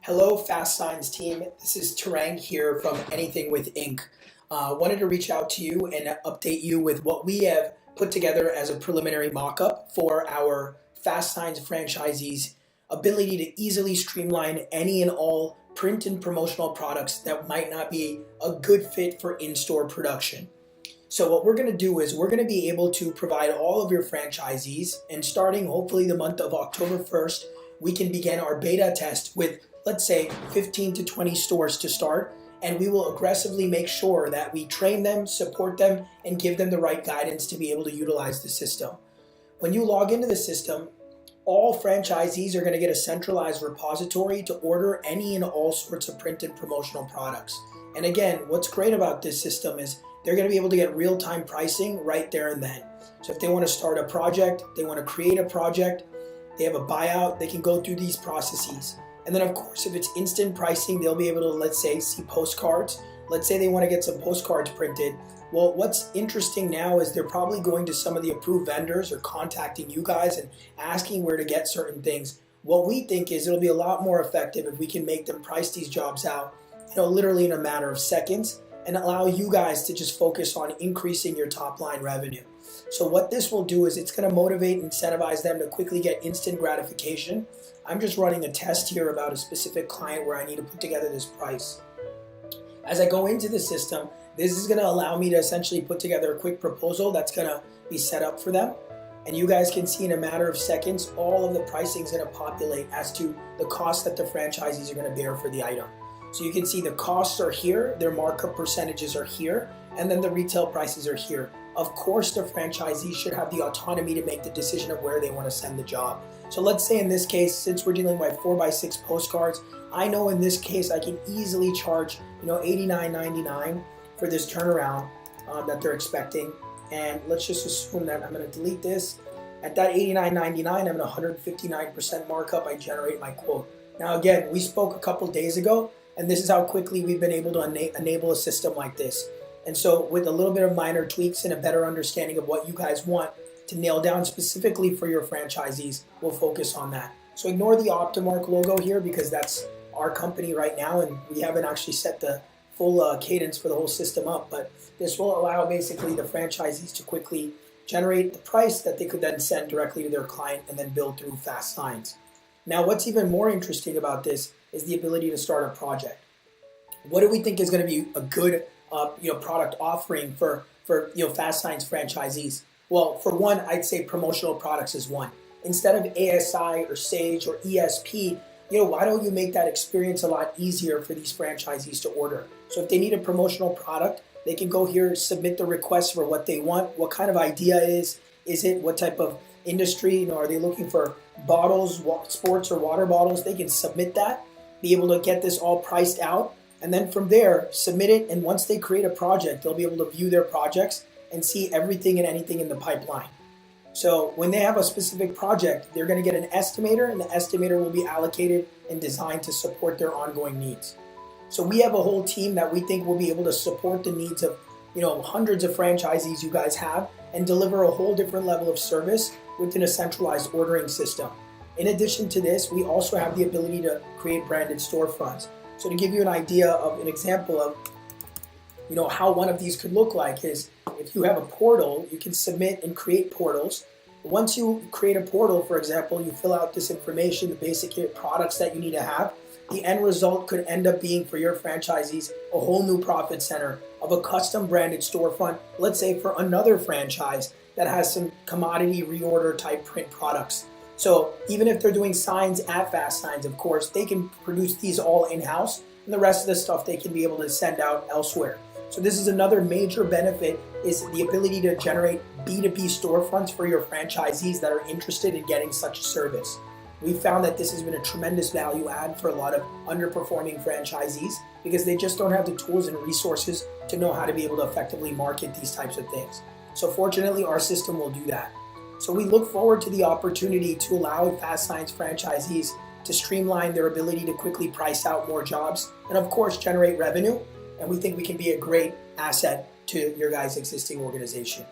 Hello, Fastsigns team. This is Tarang here from Anything with Inc. Wanted to reach out to you and update you with what we have put together as a preliminary mock-up for our Fastsigns franchisees' ability to easily streamline any and all print and promotional products that might not be a good fit for in-store production. So what we're going to do is we're going to be able to provide all of your franchisees, and starting hopefully the month of October 1st, we can begin our beta test with, let's say, 15 to 20 stores to start, and we will aggressively make sure that we train them, support them, and give them the right guidance to be able to utilize the system. When you log into the system, all franchisees are going to get a centralized repository to order any and all sorts of print and promotional products. And again, what's great about this system is they're going to be able to get real-time pricing right there and then. So if they want to start a project, they want to create a project, they have a buyout, they can go through these processes. And then of course, if it's instant pricing, they'll be able to, let's say, see postcards. Let's say they want to get some postcards printed. Well, what's interesting now is they're probably going to some of the approved vendors or contacting you guys and asking where to get certain things. What we think is it'll be a lot more effective if we can make them price these jobs out, literally in a matter of seconds, and allow you guys to just focus on increasing your top line revenue. So what this will do is it's going to motivate and incentivize them to quickly get instant gratification. I'm just running a test here about a specific client where I need to put together this price. As I go into the system, this is going to allow me to essentially put together a quick proposal that's going to be set up for them. And you guys can see in a matter of seconds, all of the pricing is going to populate as to the cost that the franchisees are going to bear for the item. So you can see the costs are here, their markup percentages are here, and then the retail prices are here. Of course, the franchisees should have the autonomy to make the decision of where they want to send the job. So let's say in this case, since we're dealing with 4x6 postcards, I know in this case I can easily charge $89.99 for this turnaround that they're expecting. And let's just assume that I'm going to delete this. At that $89.99, I'm at 159% markup. I generate my quote. Now again, we spoke a couple days ago, and this is how quickly we've been able to enable a system like this. And so with a little bit of minor tweaks and a better understanding of what you guys want to nail down specifically for your franchisees, we'll focus on that. So ignore the Optimark logo here because that's our company right now, and we haven't actually set the full cadence for the whole system up. But this will allow basically the franchisees to quickly generate the price that they could then send directly to their client and then build through Fastsigns. Now, what's even more interesting about this is the ability to start a project. What do we think is going to be a good product offering for Fastsigns franchisees? Well, for one, I'd say promotional products is one. Instead of ASI or Sage or ESP, why don't you make that experience a lot easier for these franchisees to order? So if they need a promotional product, they can go here, submit the request for what they want, what kind of idea is it, what type of industry, are they looking for bottles, sports or water bottles? They can submit that, be able to get this all priced out, and then from there, submit it, and once they create a project, they'll be able to view their projects and see everything and anything in the pipeline. So when they have a specific project, they're going to get an estimator, and the estimator will be allocated and designed to support their ongoing needs. So we have a whole team that we think will be able to support the needs of hundreds of franchisees you guys have and deliver a whole different level of service within a centralized ordering system. In addition to this, we also have the ability to create branded storefronts. So to give you an idea of an example of how one of these could look like is if you have a portal, you can submit and create portals. Once you create a portal, for example, you fill out this information, the basic products that you need to have. The end result could end up being for your franchisees a whole new profit center of a custom branded storefront, let's say for another franchise that has some commodity reorder type print products. So even if they're doing signs at Fastsigns, of course, they can produce these all in-house, and the rest of the stuff they can be able to send out elsewhere. So this is another major benefit, is the ability to generate B2B storefronts for your franchisees that are interested in getting such a service. We found that this has been a tremendous value add for a lot of underperforming franchisees because they just don't have the tools and resources to know how to be able to effectively market these types of things. So fortunately, our system will do that. So we look forward to the opportunity to allow Fastsigns franchisees to streamline their ability to quickly price out more jobs and of course generate revenue. And we think we can be a great asset to your guys' existing organization.